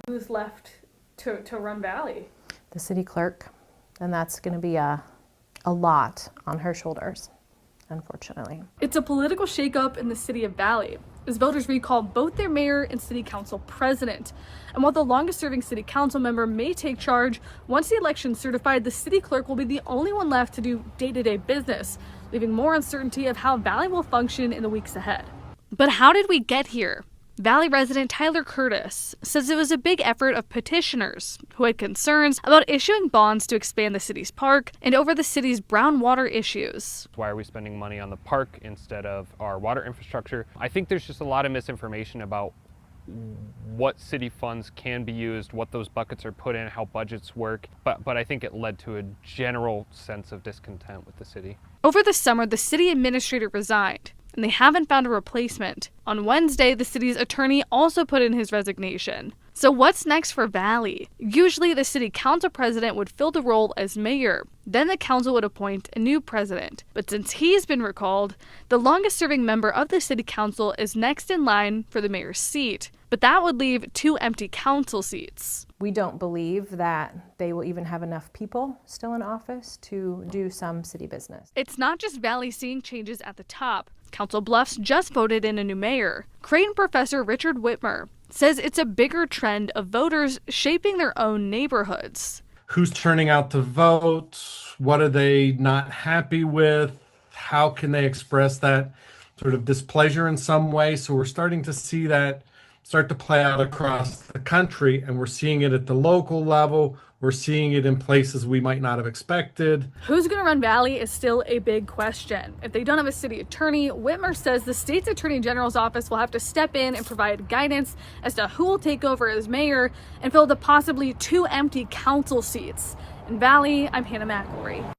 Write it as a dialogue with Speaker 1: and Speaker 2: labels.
Speaker 1: Who's left to run Valley?
Speaker 2: The city clerk, and that's going to be a lot on her shoulders, unfortunately.
Speaker 1: It's a political shakeup in the city of Valley, as voters recall both their mayor and city council president. And while the longest serving city council member may take charge, once the election's certified, the city clerk will be the only one left to do day-to-day business, leaving more uncertainty of how Valley will function in the weeks ahead. But how did we get here? Valley resident Tyler Curtis says it was a big effort of petitioners who had concerns about issuing bonds to expand the city's park and over the city's brown water issues.
Speaker 3: Why are we spending money on the park instead of our water infrastructure? I think there's just a lot of misinformation about what city funds can be used, what those buckets are put in, how budgets work, but I think it led to a general sense of discontent with the city.
Speaker 1: Over the summer, the city administrator resigned, and they haven't found a replacement. On Wednesday, the city's attorney also put in his resignation. So what's next for Valley? Usually the city council president would fill the role as mayor. Then the council would appoint a new president. But since he's been recalled, the longest serving member of the city council is next in line for the mayor's seat. But that would leave 2 empty council seats.
Speaker 2: We don't believe that they will even have enough people still in office to do some city business.
Speaker 1: It's not just Valley seeing changes at the top. Council Bluffs just voted in a new mayor. Creighton professor Richard Whitmer says it's a bigger trend of voters shaping their own neighborhoods.
Speaker 4: Who's turning out to vote? What are they not happy with? How can they express that sort of displeasure in some way? So we're starting to see that start to play out across the country, and we're seeing it at the local level. We're seeing it in places we might not have expected.
Speaker 1: Who's going to run Valley is still a big question. If they don't have a city attorney, Whitmer says the state's attorney general's office will have to step in and provide guidance as to who will take over as mayor and fill the possibly 2 empty council seats. In Valley, I'm Hannah McElroy.